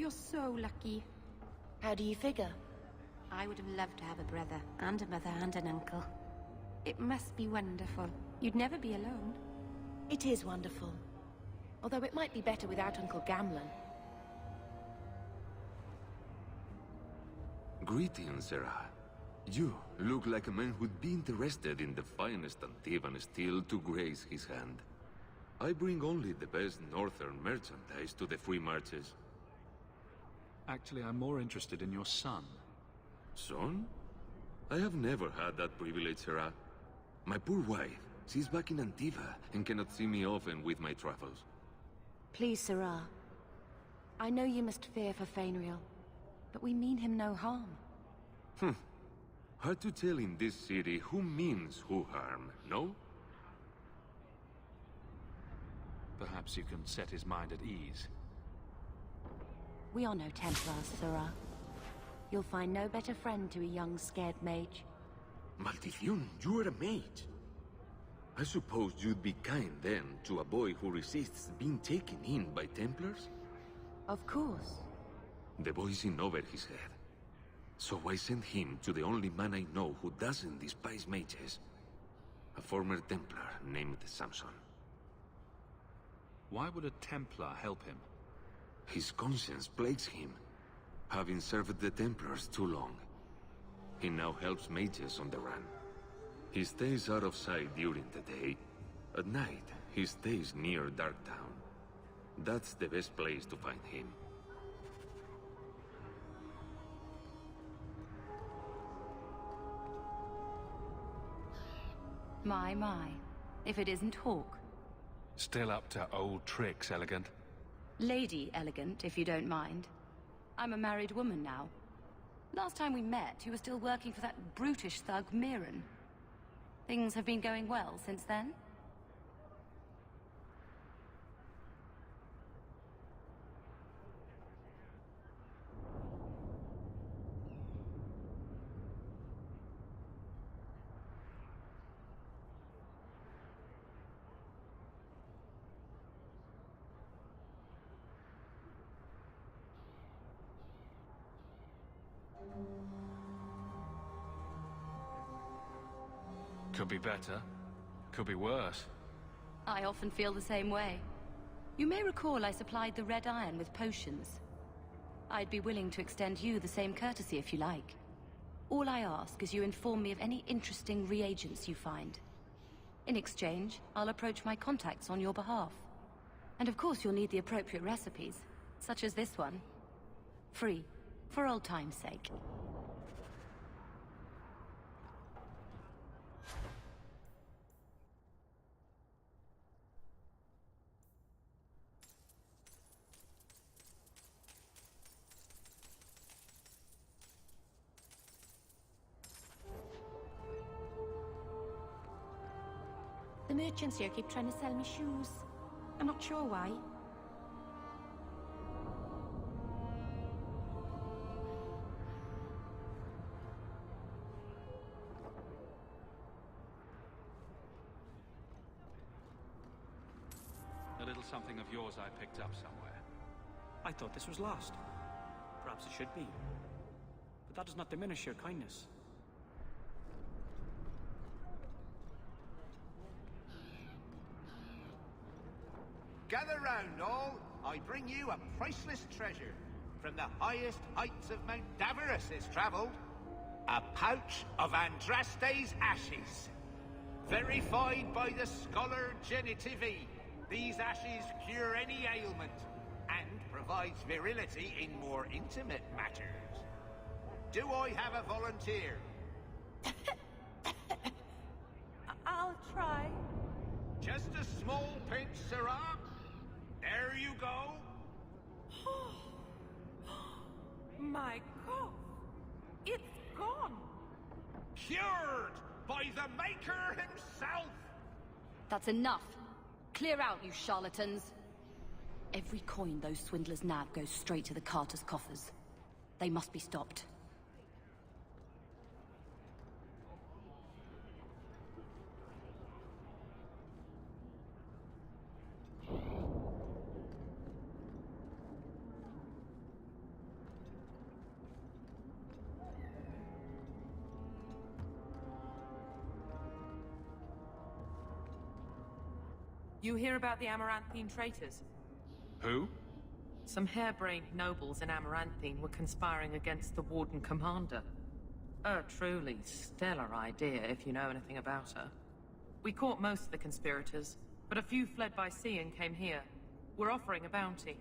you're so lucky. How do you figure? I would have loved to have a brother, and a mother, and an uncle. It must be wonderful. You'd never be alone. It is wonderful. Although it might be better without Uncle Gamlen. Greetings, Serah. You look like a man who'd be interested in the finest Antivan steel to grace his hand. I bring only the best northern merchandise to the free marches. Actually, I'm more interested in your son. Son? I have never had that privilege, Serah. My poor wife, she's back in Antiva and cannot see me often with my travels. Please, Serah. I know you must fear for Fainriel, but we mean him no harm. Hard to tell in this city who means who harm, no? Perhaps you can set his mind at ease. We are no Templars, Serah. You'll find no better friend to a young, scared mage. Maldición, you are a mage. I suppose you'd be kind then to a boy who resists being taken in by Templars? Of course. The boy's in over his head. So I sent him to the only man I know who doesn't despise mages. A former Templar named Samson. Why would a Templar help him? His conscience plagues him, having served the Templars too long. He now helps mages on the run. He stays out of sight during the day. At night, he stays near Darktown. That's the best place to find him. My. If it isn't Hawke. Still up to old tricks, Elegant. Lady Elegant, if you don't mind. I'm a married woman now. Last time we met, you were still working for that brutish thug, Mirren. Things have been going well since then? Could be better. Could be worse. I often feel the same way. You may recall I supplied the Red Iron with potions. I'd be willing to extend you the same courtesy if you like. All I ask is you inform me of any interesting reagents you find. In exchange, I'll approach my contacts on your behalf. And of course you'll need the appropriate recipes, such as this one. Free, for old time's sake. The merchants here keep trying to sell me shoes. I'm not sure why. A little something of yours I picked up somewhere. I thought this was lost. Perhaps it should be. But that does not diminish your kindness. Gather round, all. I bring you a priceless treasure. From the highest heights of Mount Davos is travelled. A pouch of Andraste's ashes. Verified by the scholar Genitivi, these ashes cure any ailment and provides virility in more intimate matters. Do I have a volunteer? I'll try. Just a small pinch, Serah. There you go. My God! It's gone! Cured by the Maker himself! That's enough! Clear out, you charlatans! Every coin those swindlers nab goes straight to the Carter's coffers. They must be stopped. You hear about the Amaranthine traitors? Who? Some harebrained nobles in Amaranthine were conspiring against the Warden Commander. A truly stellar idea, if you know anything about her. We caught most of the conspirators, but a few fled by sea and came here. We're offering a bounty.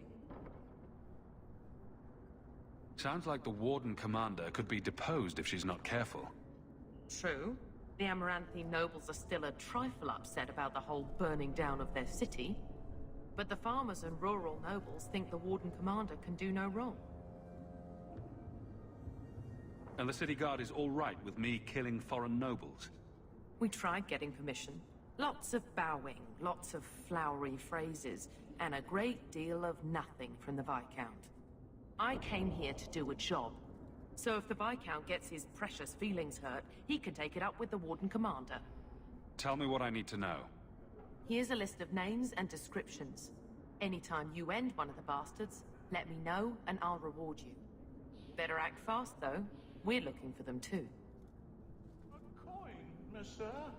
Sounds like the Warden Commander could be deposed if she's not careful. True. The Amaranthine nobles are still a trifle upset about the whole burning down of their city. But the farmers and rural nobles think the Warden Commander can do no wrong. And the city guard is all right with me killing foreign nobles? We tried getting permission. Lots of bowing, lots of flowery phrases, and a great deal of nothing from the Viscount. I came here to do a job. So if the Viscount gets his precious feelings hurt, he can take it up with the Warden Commander. Tell me what I need to know. Here's a list of names and descriptions. Anytime you end one of the bastards, let me know and I'll reward you. Better act fast, though. We're looking for them, too. A coin, monsieur?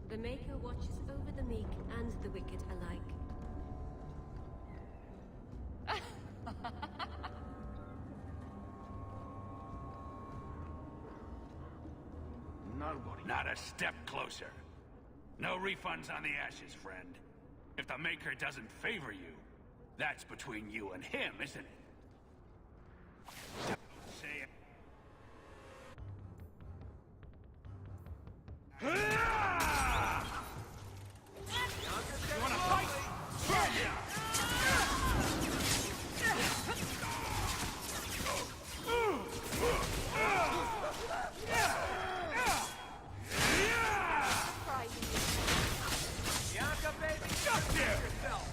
The Maker watches over the meek and the wicked alike. Nobody. Not a step closer. No refunds on the ashes, friend. If the Maker doesn't favor you, that's between you and him, isn't it? Say it. You wanna fight? Bianca, baby, just yourself.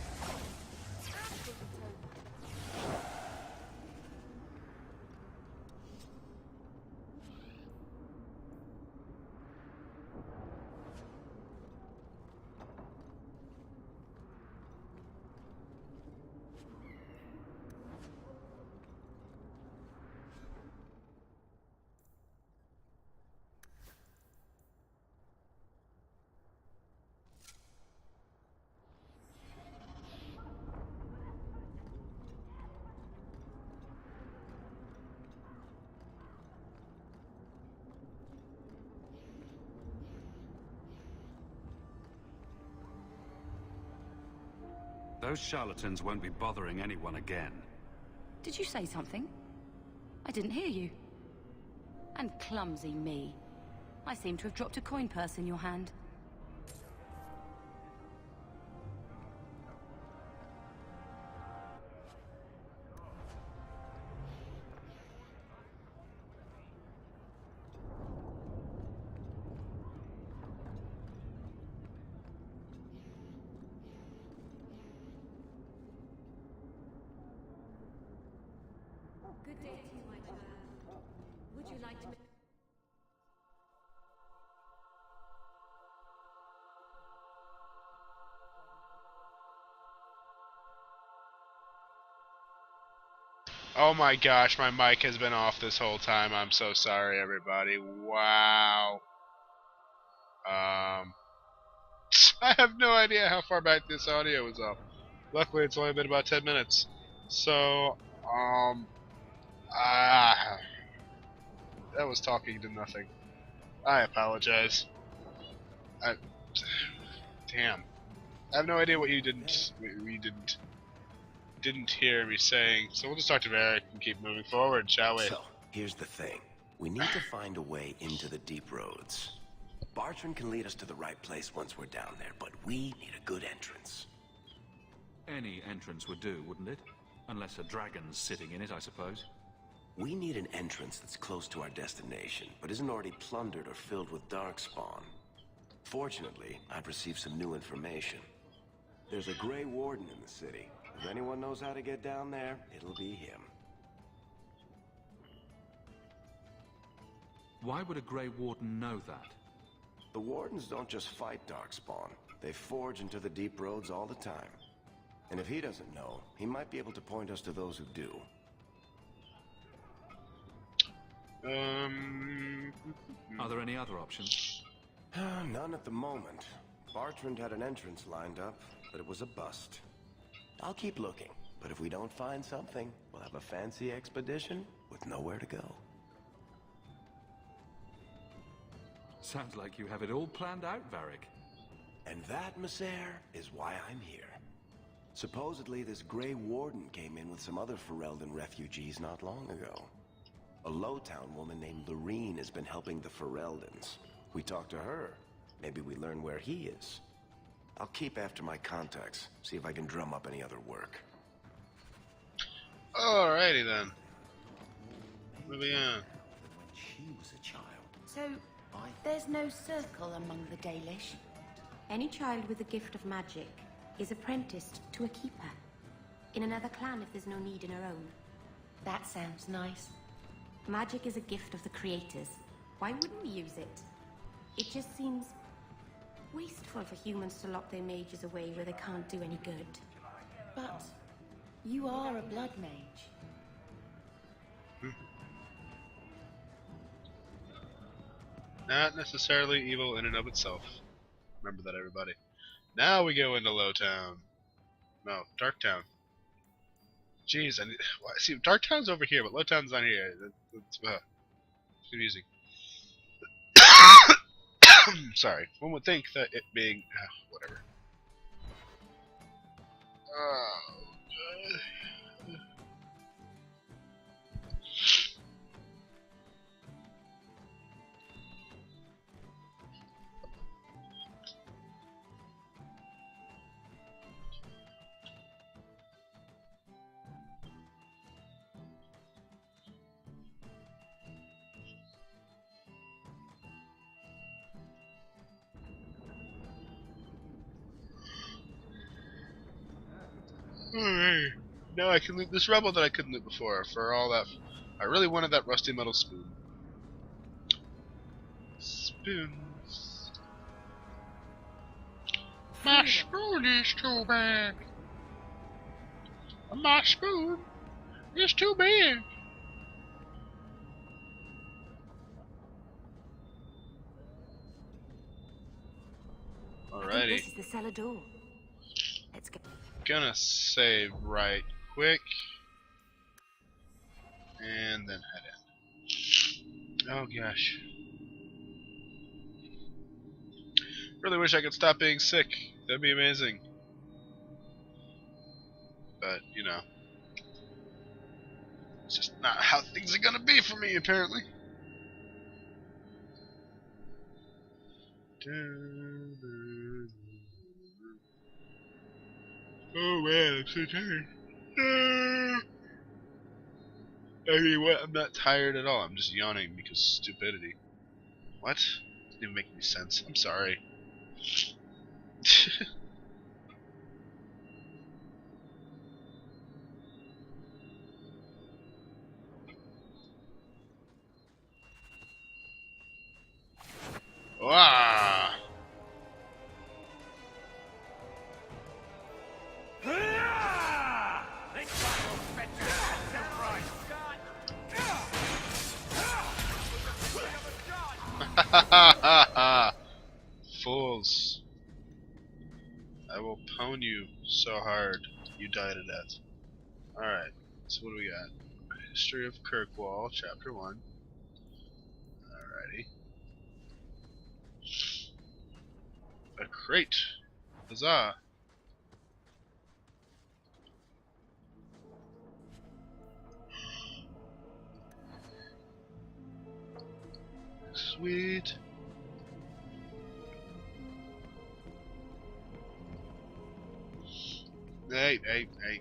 Those charlatans won't be bothering anyone again. Did you say something? I didn't hear you. And clumsy me. I seem to have dropped a coin purse in your hand. Good day to you, my child. Would you like to... Oh my gosh, my mic has been off this whole time. I'm so sorry, everybody. Wow. I have no idea how far back this audio was up. Luckily, it's only been about 10 minutes. So, that was talking to nothing. I apologize. Damn. I have no idea what you didn't hear me saying, so we'll just talk to Varric and keep moving forward, shall we? So, here's the thing. We need to find a way into the deep roads. Bartrand can lead us to the right place once we're down there, but we need a good entrance. Any entrance would do, wouldn't it? Unless a dragon's sitting in it, I suppose. We need an entrance that's close to our destination, but isn't already plundered or filled with darkspawn. Fortunately, I've received some new information. There's a Grey Warden in the city. If anyone knows how to get down there, it'll be him. Why would a Grey Warden know that? The Wardens don't just fight darkspawn. They forge into the deep roads all the time. And if he doesn't know, he might be able to point us to those who do. Are there any other options? None at the moment. Bartrand had an entrance lined up, but it was a bust. I'll keep looking, but if we don't find something, we'll have a fancy expedition with nowhere to go. Sounds like you have it all planned out, Varric. And that, Messer, is why I'm here. Supposedly, this Grey Warden came in with some other Ferelden refugees not long ago. A Lowtown woman named Lorene has been helping the Fereldans. We talked to her. Maybe we learn where he is. I'll keep after my contacts, see if I can drum up any other work. Alrighty then. Moving on. When she was a child. So, there's no circle among the Dalish? Any child with the gift of magic is apprenticed to a keeper. In another clan if there's no need in her own. That sounds nice. Magic is a gift of the creators. Why wouldn't we use it? It just seems wasteful for humans to lock their mages away where they can't do any good. But you are a blood mage. Not necessarily evil in and of itself. Remember that, everybody. Now we go into Lowtown. No, Darktown. Jeez, see, Darktown's over here, but Lowtown's not here. That's confusing. Sorry. One would think that it being... whatever. Oh, God. Now I can loot this rebel that I couldn't loot before. For all that, I really wanted that rusty metal spoon. Spoons. My spoon is too big. My spoon is too big. Alrighty. This is the cellar door. Let's go. Gonna save right quick. And then head in. Oh gosh. Really wish I could stop being sick. That'd be amazing. But, you know. It's just not how things are gonna be for me, apparently. Oh man, I'm so tired. I mean, what? I'm not tired at all. I'm just yawning because stupidity. What? Didn't even make any sense. I'm sorry. Wow. Fools. I will pwn you so hard you die to death. Alright, so what do we got? History of Kirkwall, Chapter 1. Alrighty. A crate. Huzzah. Sweet. Hey. Alrighty.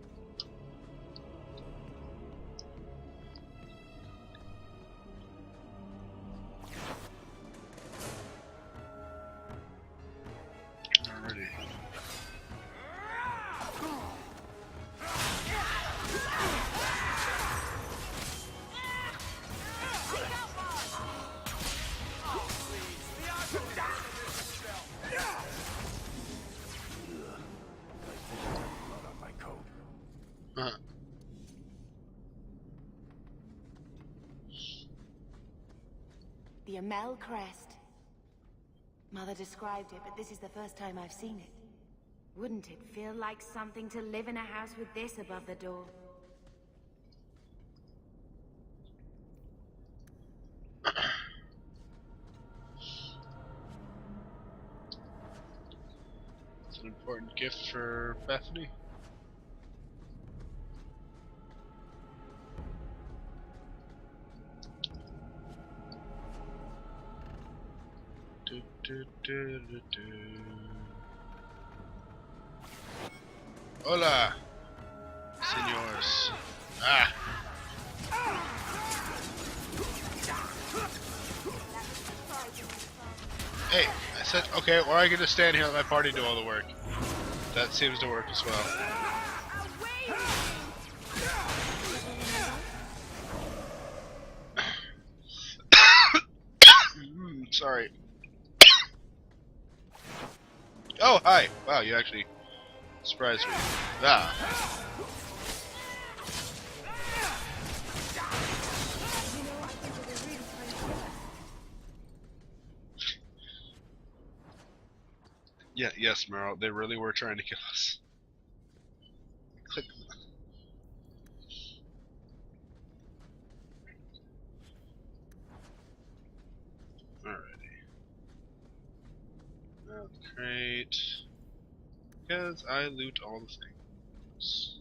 The Amel crest. Mother described it, but this is the first time I've seen it. Wouldn't it feel like something to live in a house with this above the door? It's an important gift for Bethany. Hola, señores. Ah. Hey, I said, okay, or I can just stand here and let my party do all the work. That seems to work as well. Sorry. Oh, hi. Wow, you actually surprised me. Ah. Yeah, yes, Meryl, they really were trying to kill us. Click. Alrighty. Now the crate. Because I loot all the things.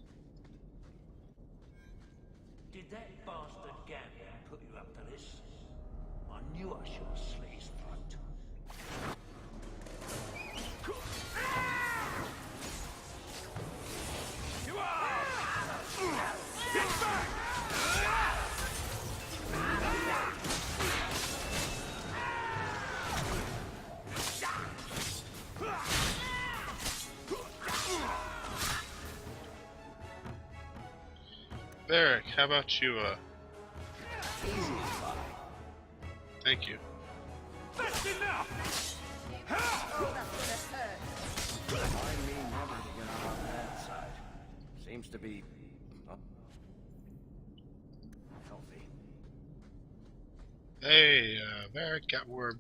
Did that bastard Gambler put you up to this? I knew I should have slit his throat. You are! Get back! Beric, how about you, Thank you. That's enough! Remind me never to get on that side. Seems to be healthy. Hey, Beric, got more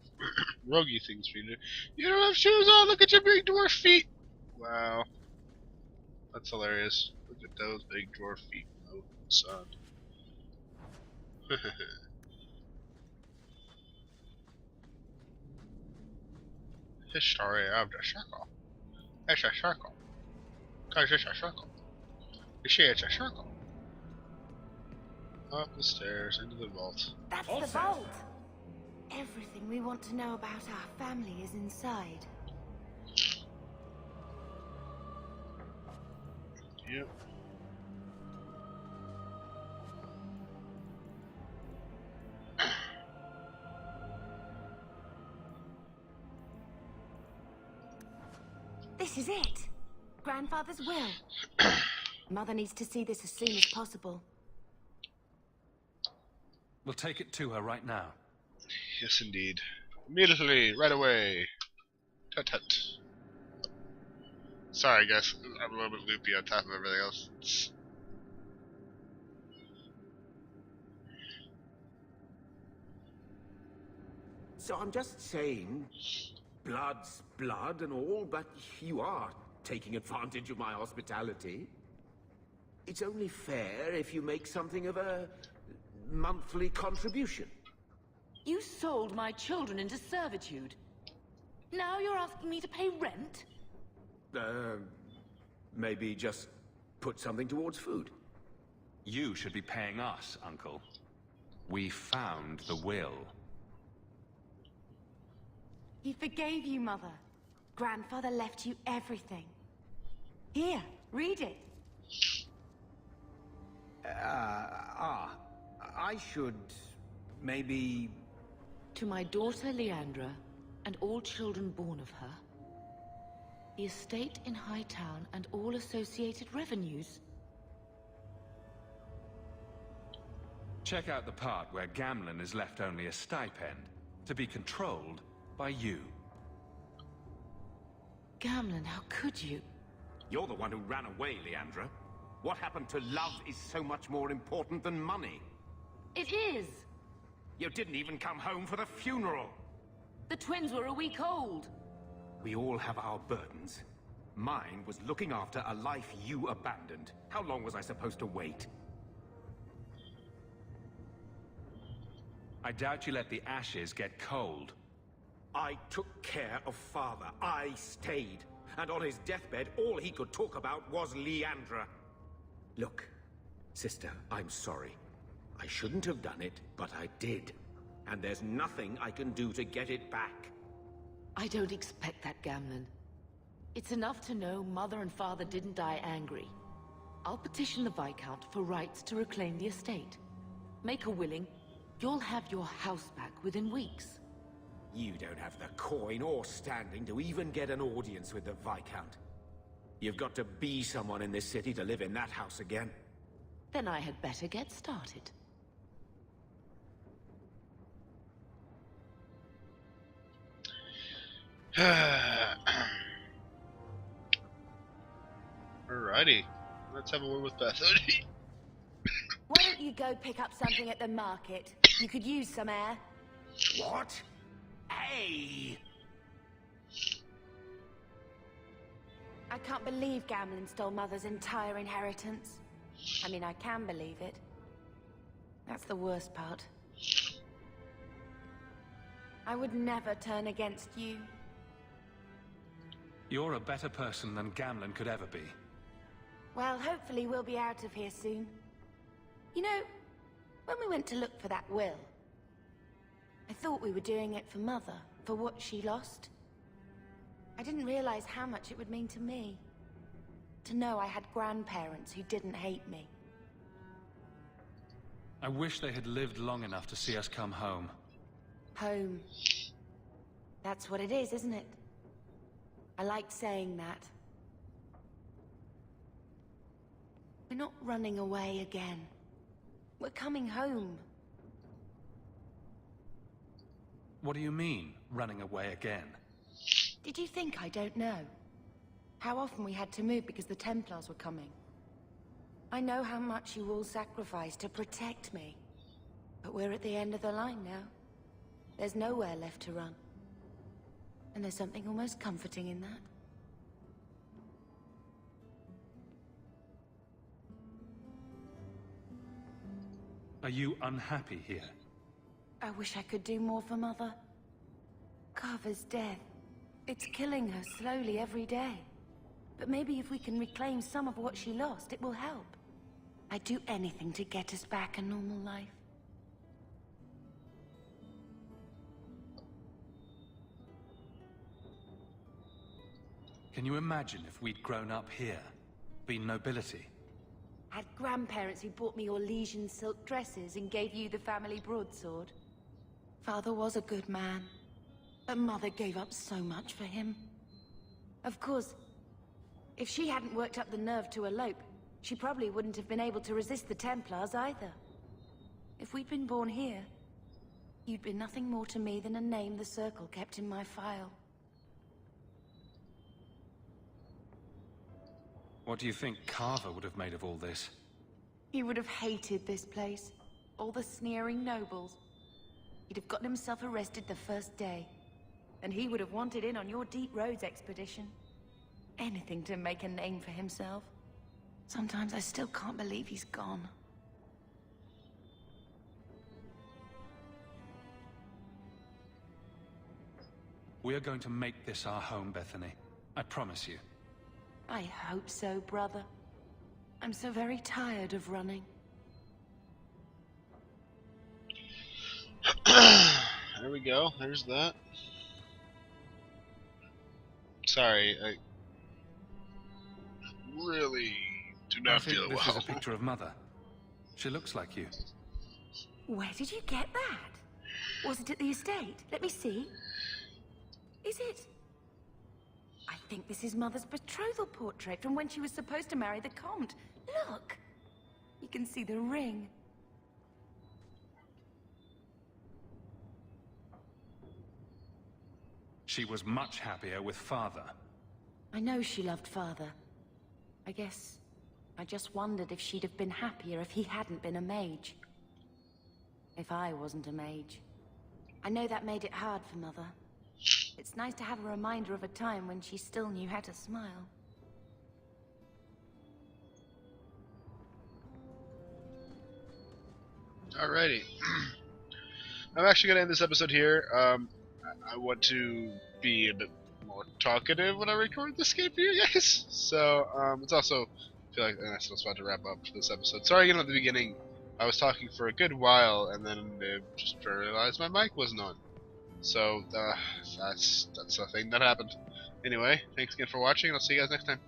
roguey things for you to do. You don't have shoes on, look at your big dwarf feet! Wow. That's hilarious. Look at those big dwarf feet. Oh, son. History of the circle. It's a circle. Cause it's a circle. You see, it's a circle. Up the stairs, into the vault. That's the vault! Everything we want to know about our family is inside. Yep. This is it! Grandfather's will. Mother needs to see this as soon as possible. We'll take it to her right now. Yes, indeed. Immediately, right away. Tut tut. Sorry, guys. I'm a little bit loopy on top of everything else. So I'm just saying, blood's blood and all, but you are taking advantage of my hospitality. It's only fair if you make something of a monthly contribution. You sold my children into servitude. Now you're asking me to pay rent? Maybe just put something towards food. You should be paying us, Uncle. We found the will. He forgave you, Mother. Grandfather left you everything. Here, read it. I should maybe... To my daughter Leandra, and all children born of her, the estate in Hightown and all associated revenues. Check out the part where Gamlen is left only a stipend, to be controlled by you. Gamlen, how could you? You're the one who ran away, Leandra. What happened to love is so much more important than money. It is! You didn't even come home for the funeral. The twins were a week old. We all have our burdens. Mine was looking after a life you abandoned. How long was I supposed to wait? I doubt you let the ashes get cold. I took care of Father. I stayed. And on his deathbed, all he could talk about was Leandra. Look, sister, I'm sorry. I shouldn't have done it, but I did. And there's nothing I can do to get it back. I don't expect that, Gamlen. It's enough to know Mother and Father didn't die angry. I'll petition the Viscount for rights to reclaim the estate. Make her willing, you'll have your house back within weeks. You don't have the coin or standing to even get an audience with the Viscount. You've got to be someone in this city to live in that house again. Then I had better get started. Alrighty. Let's have a word with Bethany. Why don't you go pick up something at the market? You could use some air. What? Hey! I can't believe Gamlen stole Mother's entire inheritance. I mean, I can believe it. That's the worst part. I would never turn against you. You're a better person than Gamlen could ever be. Well, hopefully we'll be out of here soon. You know, when we went to look for that will, I thought we were doing it for Mother, for what she lost. I didn't realize how much it would mean to me. To know I had grandparents who didn't hate me. I wish they had lived long enough to see us come home. Home. That's what it is, isn't it? I like saying that. We're not running away again. We're coming home. What do you mean, running away again? Did you think I don't know? How often we had to move because the Templars were coming. I know how much you all sacrificed to protect me. But we're at the end of the line now. There's nowhere left to run. And there's something almost comforting in that. Are you unhappy here? I wish I could do more for Mother. Carver's death. It's killing her slowly every day. But maybe if we can reclaim some of what she lost, it will help. I'd do anything to get us back a normal life. Can you imagine if we'd grown up here? Been nobility? Had grandparents who bought me Orlesian silk dresses and gave you the family broadsword. Father was a good man, but Mother gave up so much for him. Of course, if she hadn't worked up the nerve to elope, she probably wouldn't have been able to resist the Templars either. If we'd been born here, you'd been nothing more to me than a name the Circle kept in my file. What do you think Carver would have made of all this? He would have hated this place. All the sneering nobles. He'd have gotten himself arrested the first day. And he would have wanted in on your Deep Roads expedition. Anything to make a name for himself. Sometimes I still can't believe he's gone. We are going to make this our home, Bethany. I promise you. I hope so, brother. I'm so very tired of running. There we go. There's that. Sorry, I really do not feel well. This is a picture of Mother. She looks like you. Where did you get that? Was it at the estate? Let me see. Is it? I think this is Mother's betrothal portrait from when she was supposed to marry the Comte. Look! You can see the ring. She was much happier with Father. I know she loved Father. I guess I just wondered if she'd have been happier if he hadn't been a mage. If I wasn't a mage. I know that made it hard for Mother. It's nice to have a reminder of a time when she still knew how to smile. Alrighty. I'm actually going to end this episode here. I want to be a bit more talkative when I record this game for you guys. So, it's also, I feel like I'm about to wrap up this episode. Sorry again at the beginning. I was talking for a good while, and then just realized my mic wasn't on. So, that's a thing that happened. Anyway, thanks again for watching, and I'll see you guys next time.